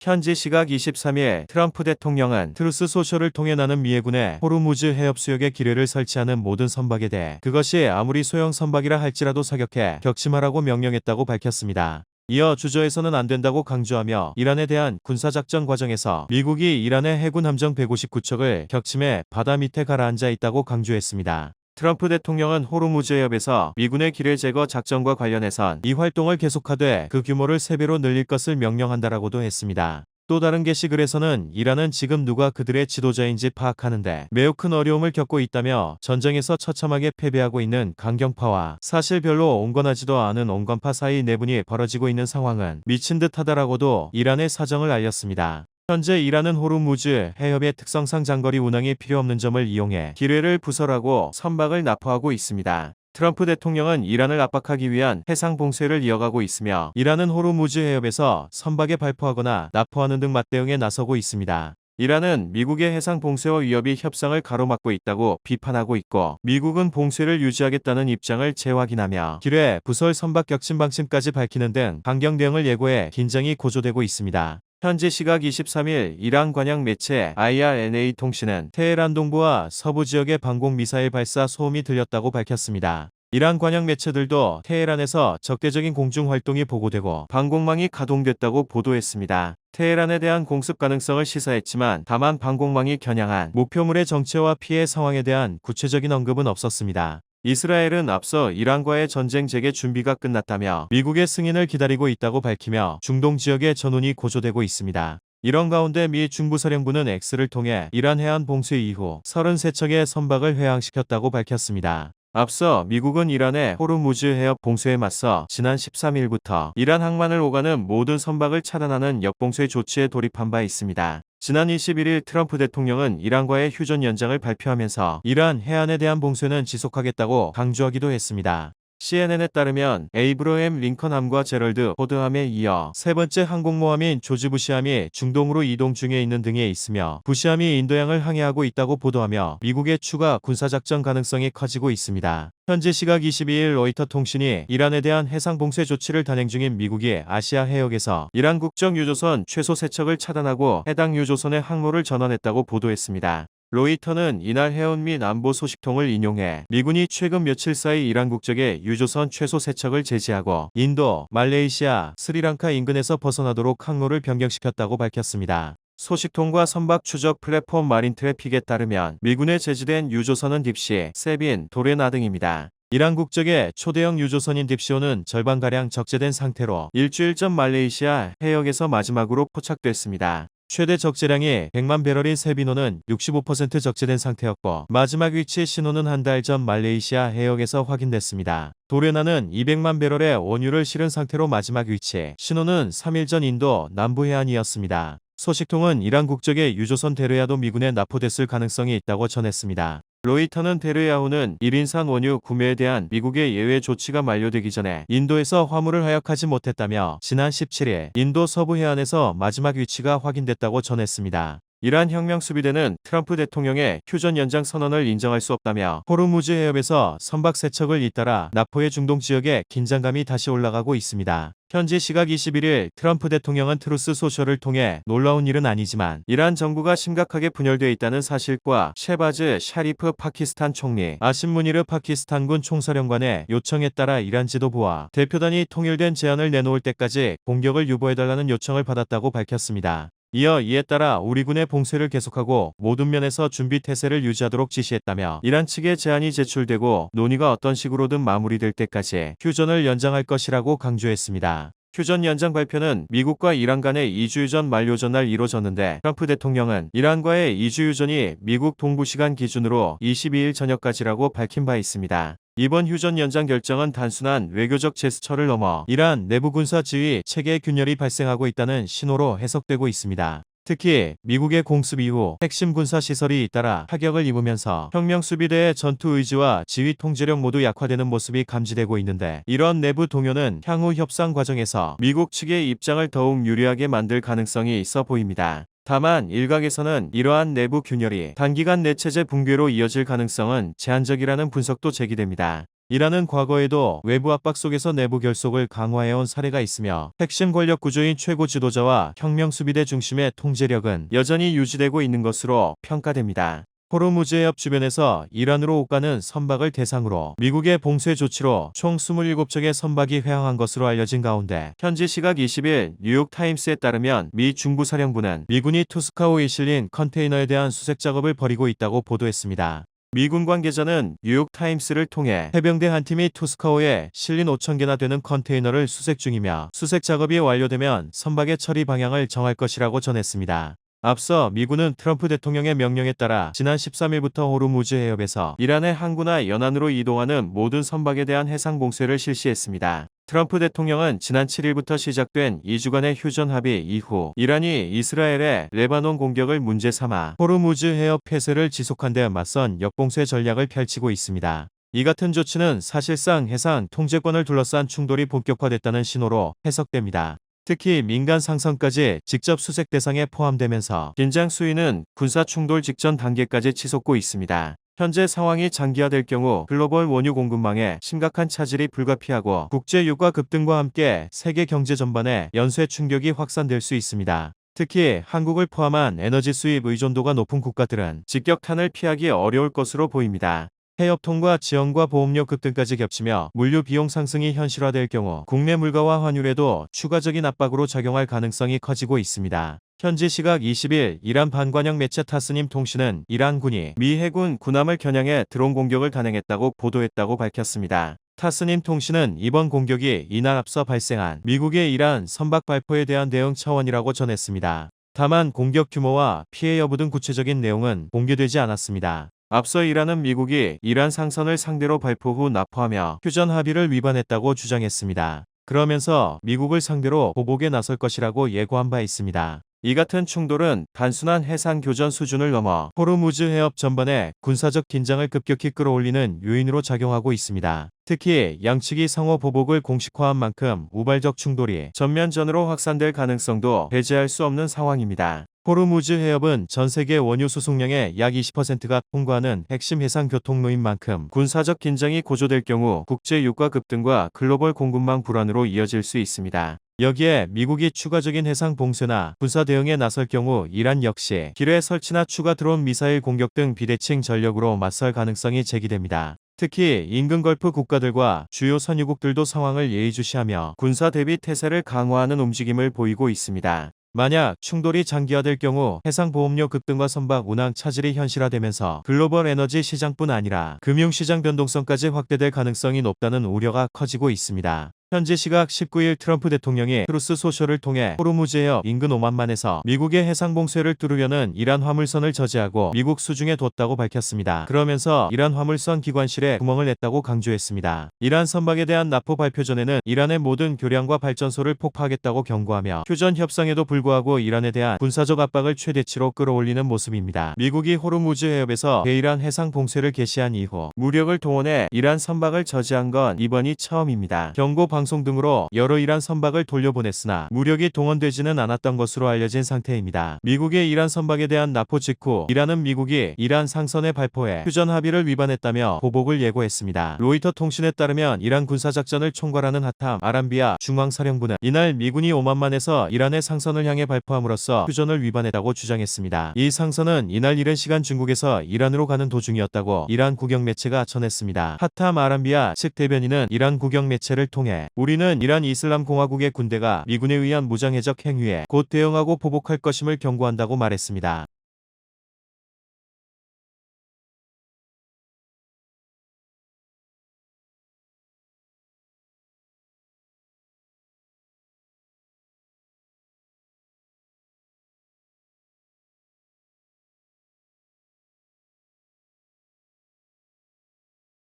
현지 시각 23일 트럼프 대통령은 트루스 소셜을 통해 나는 미해군의 호르무즈 해협 수역에 기뢰를 설치하는 모든 선박에 대해 그것이 아무리 소형 선박이라 할지라도 사격해 격침하라고 명령했다고 밝혔습니다. 이어 주저해서는 안 된다고 강조하며 이란에 대한 군사작전 과정에서 미국이 이란의 해군 함정 159척을 격침해 바다 밑에 가라앉아 있다고 강조했습니다. 트럼프 대통령은 호르무즈 해협에서 미군의 기뢰 제거 작전과 관련해선 이 활동을 계속하되 그 규모를 3배로 늘릴 것을 명령한다라고도 했습니다. 또 다른 게시글에서는 이란은 지금 누가 그들의 지도자인지 파악하는데 매우 큰 어려움을 겪고 있다며 전쟁에서 처참하게 패배하고 있는 강경파와 사실 별로 온건하지도 않은 온건파 사이 내분이 벌어지고 있는 상황은 미친 듯하다라고도 이란의 사정을 알렸습니다. 현재 이란은 호르무즈 해협의 특성상 장거리 운항이 필요 없는 점을 이용해 기뢰를 부설하고 선박을 납포하고 있습니다. 트럼프 대통령은 이란을 압박하기 위한 해상 봉쇄를 이어가고 있으며 이란은 호르무즈 해협에서 선박에 발포하거나 납포하는 등 맞대응에 나서고 있습니다. 이란은 미국의 해상 봉쇄와 위협이 협상을 가로막고 있다고 비판하고 있고 미국은 봉쇄를 유지하겠다는 입장을 재확인하며 기뢰, 부설 선박 격침 방침까지 밝히는 등 강경 대응을 예고해 긴장이 고조되고 있습니다. 현지 시각 23일 이란 관영 매체 IRNA 통신은 테헤란 동부와 서부 지역의 방공 미사일 발사 소음이 들렸다고 밝혔습니다. 이란 관영 매체들도 테헤란에서 적대적인 공중 활동이 보고되고 방공망이 가동됐다고 보도했습니다. 테헤란에 대한 공습 가능성을 시사했지만 다만 방공망이 겨냥한 목표물의 정체와 피해 상황에 대한 구체적인 언급은 없었습니다. 이스라엘은 앞서 이란과의 전쟁 재개 준비가 끝났다며 미국의 승인을 기다리고 있다고 밝히며 중동 지역의 전운이 고조되고 있습니다. 이런 가운데 미 중부사령부는 X를 통해 이란 해안 봉쇄 이후 33척의 선박을 회항시켰다고 밝혔습니다. 앞서 미국은 이란의 호르무즈 해협 봉쇄에 맞서 지난 13일부터 이란 항만을 오가는 모든 선박을 차단하는 역봉쇄 조치에 돌입한 바 있습니다. 지난 21일 트럼프 대통령은 이란과의 휴전 연장을 발표하면서 이란 해안에 대한 봉쇄는 지속하겠다고 강조하기도 했습니다. CNN에 따르면 에이브러햄 링컨함과 제럴드 포드함에 이어 세 번째 항공모함인 조지 부시함이 중동으로 이동 중에 있는 등에 있으며 부시함이 인도양을 항해하고 있다고 보도하며 미국의 추가 군사작전 가능성이 커지고 있습니다. 현지 시각 22일 로이터 통신이 이란에 대한 해상 봉쇄 조치를 단행 중인 미국이 아시아 해역에서 이란 국적 유조선 최소 3척을 차단하고 해당 유조선의 항로를 전환했다고 보도했습니다. 로이터는 이날 해운 및 안보 소식통을 인용해 미군이 최근 며칠 사이 이란 국적의 유조선 최소 3척을 제지하고 인도, 말레이시아, 스리랑카 인근에서 벗어나도록 항로를 변경시켰다고 밝혔습니다. 소식통과 선박 추적 플랫폼 마린 트래픽에 따르면 미군에 제지된 유조선은 딥시, 세빈, 도레나 등입니다. 이란 국적의 초대형 유조선인 딥시호는 절반가량 적재된 상태로 일주일 전 말레이시아 해역에서 마지막으로 포착됐습니다. 최대 적재량이 100만 배럴인 세비노는 65% 적재된 상태였고 마지막 위치 신호는 한 달 전 말레이시아 해역에서 확인됐습니다. 도레나는 200만 배럴의 원유를 실은 상태로 마지막 위치 신호는 3일 전 인도 남부 해안이었습니다. 소식통은 이란 국적의 유조선 데르야도 미군에 납포됐을 가능성이 있다고 전했습니다. 로이터는 데르야호는 1인산 원유 구매에 대한 미국의 예외 조치가 만료되기 전에 인도에서 화물을 하역하지 못했다며 지난 17일 인도 서부 해안에서 마지막 위치가 확인됐다고 전했습니다. 이란 혁명수비대는 트럼프 대통령의 휴전 연장 선언을 인정할 수 없다며 호르무즈 해협에서 선박 3척을 잇따라 납포해 중동 지역에 긴장감이 다시 올라가고 있습니다. 현지 시각 21일 트럼프 대통령은 트루스 소셜을 통해 놀라운 일은 아니지만 이란 정부가 심각하게 분열되어 있다는 사실과 셰바즈 샤리프 파키스탄 총리, 아심 무니르 파키스탄군 총사령관의 요청에 따라 이란 지도부와 대표단이 통일된 제안을 내놓을 때까지 공격을 유보해달라는 요청을 받았다고 밝혔습니다. 이어 이에 따라 우리 군의 봉쇄를 계속하고 모든 면에서 준비 태세를 유지하도록 지시했다며 이란 측의 제안이 제출되고 논의가 어떤 식으로든 마무리될 때까지 휴전을 연장할 것이라고 강조했습니다. 휴전 연장 발표는 미국과 이란 간의 2주유전 만료 전날 이뤄졌는데 트럼프 대통령은 이란과의 2주유전이 미국 동부시간 기준으로 22일 저녁까지라고 밝힌 바 있습니다. 이번 휴전 연장 결정은 단순한 외교적 제스처를 넘어 이란 내부 군사 지휘 체계 균열이 발생하고 있다는 신호로 해석되고 있습니다. 특히 미국의 공습 이후 핵심 군사 시설이 잇따라 타격을 입으면서 혁명수비대의 전투 의지와 지휘 통제력 모두 약화되는 모습이 감지되고 있는데 이런 내부 동요는 향후 협상 과정에서 미국 측의 입장을 더욱 유리하게 만들 가능성이 있어 보입니다. 다만 일각에서는 이러한 내부 균열이 단기간 내체제 붕괴로 이어질 가능성은 제한적이라는 분석도 제기됩니다. 이란은 과거에도 외부 압박 속에서 내부 결속을 강화해온 사례가 있으며 핵심 권력 구조인 최고 지도자와 혁명 수비대 중심의 통제력은 여전히 유지되고 있는 것으로 평가됩니다. 호르무즈 해협 주변에서 이란으로 오가는 선박을 대상으로 미국의 봉쇄 조치로 총 27척의 선박이 회항한 것으로 알려진 가운데 현지 시각 20일 뉴욕타임스에 따르면 미 중부사령부는 미군이 투스카호에 실린 컨테이너에 대한 수색 작업을 벌이고 있다고 보도했습니다. 미군 관계자는 뉴욕타임스를 통해 해병대 한 팀이 투스카호에 실린 5,000개나 되는 컨테이너를 수색 중이며 수색 작업이 완료되면 선박의 처리 방향을 정할 것이라고 전했습니다. 앞서 미군은 트럼프 대통령의 명령에 따라 지난 13일부터 호르무즈 해협에서 이란의 항구나 연안으로 이동하는 모든 선박에 대한 해상 봉쇄를 실시했습니다. 트럼프 대통령은 지난 7일부터 시작된 2주간의 휴전 합의 이후 이란이 이스라엘의 레바논 공격을 문제 삼아 호르무즈 해협 폐쇄를 지속한 데 맞선 역봉쇄 전략을 펼치고 있습니다. 이 같은 조치는 사실상 해상 통제권을 둘러싼 충돌이 본격화됐다는 신호로 해석됩니다. 특히 민간 상선까지 직접 수색 대상에 포함되면서 긴장 수위는 군사 충돌 직전 단계까지 치솟고 있습니다. 현재 상황이 장기화될 경우 글로벌 원유 공급망에 심각한 차질이 불가피하고 국제 유가 급등과 함께 세계 경제 전반에 연쇄 충격이 확산될 수 있습니다. 특히 한국을 포함한 에너지 수입 의존도가 높은 국가들은 직격탄을 피하기 어려울 것으로 보입니다. 해협통과 지원과 보험료 급등까지 겹치며 물류 비용 상승이 현실화될 경우 국내 물가와 환율에도 추가적인 압박으로 작용할 가능성이 커지고 있습니다. 현지 시각 20일 이란 반관영 매체 타스님 통신은 이란군이 미 해군 군함을 겨냥해 드론 공격을 단행했다고 보도했다고 밝혔습니다. 타스님 통신은 이번 공격이 이날 앞서 발생한 미국의 이란 선박 발포에 대한 대응 차원이라고 전했습니다. 다만 공격 규모와 피해 여부 등 구체적인 내용은 공개되지 않았습니다. 앞서 이란은 미국이 이란 상선을 상대로 발포 후 납포하며 휴전 합의를 위반했다고 주장했습니다. 그러면서 미국을 상대로 보복에 나설 것이라고 예고한 바 있습니다. 이 같은 충돌은 단순한 해상 교전 수준을 넘어 호르무즈 해협 전반에 군사적 긴장을 급격히 끌어올리는 요인으로 작용하고 있습니다. 특히 양측이 상호 보복을 공식화한 만큼 우발적 충돌이 전면전으로 확산될 가능성도 배제할 수 없는 상황입니다. 호르무즈 해협은 전 세계 원유 수송량의 약 20%가 통과하는 핵심 해상 교통로인 만큼 군사적 긴장이 고조될 경우 국제 유가 급등과 글로벌 공급망 불안으로 이어질 수 있습니다. 여기에 미국이 추가적인 해상 봉쇄나 군사 대응에 나설 경우 이란 역시 기뢰 설치나 추가 드론 미사일 공격 등 비대칭 전력으로 맞설 가능성이 제기됩니다. 특히 인근 걸프 국가들과 주요 선유국들도 상황을 예의주시하며 군사 대비 태세를 강화하는 움직임을 보이고 있습니다. 만약 충돌이 장기화될 경우 해상보험료 급등과 선박 운항 차질이 현실화되면서 글로벌 에너지 시장뿐 아니라 금융시장 변동성까지 확대될 가능성이 높다는 우려가 커지고 있습니다. 현지 시각 19일 트럼프 대통령이 트루스 소셜을 통해 호르무즈 해협 인근 오만만에서 미국의 해상 봉쇄를 뚫으려는 이란 화물선을 저지하고 미국 수중에 뒀다고 밝혔습니다. 그러면서 이란 화물선 기관실에 구멍을 냈다고 강조했습니다. 이란 선박에 대한 납포 발표 전에는 이란의 모든 교량과 발전소를 폭파하겠다고 경고하며 휴전 협상에도 불구하고 이란에 대한 군사적 압박을 최대치로 끌어올리는 모습입니다. 미국이 호르무즈 해협에서 대이란 해상 봉쇄를 개시한 이후 무력을 동원해 이란 선박을 저지한 건 이번이 처음입니다. 경고 방송 등으로 여러 이란 선박을 돌려보냈으나 무력이 동원되지는 않았던 것으로 알려진 상태입니다. 미국의 이란 선박에 대한 납포 직후 이란은 미국이 이란 상선에 발포해 휴전 합의를 위반했다며 보복을 예고했습니다. 로이터 통신에 따르면 이란 군사작전을 총괄하는 하탐 아람비아 중앙사령부는 이날 미군이 오만만에서 이란의 상선을 향해 발포함으로써 휴전을 위반했다고 주장했습니다. 이 상선은 이날 이른 시간 중국에서 이란으로 가는 도중이었다고 이란 국영 매체가 전했습니다. 하탐 아람비아 측 대변인은 이란 국영 매체를 통해 우리는 이란 이슬람 공화국의 군대가 미군에 의한 무장해적 행위에 곧 대응하고 보복할 것임을 경고한다고 말했습니다.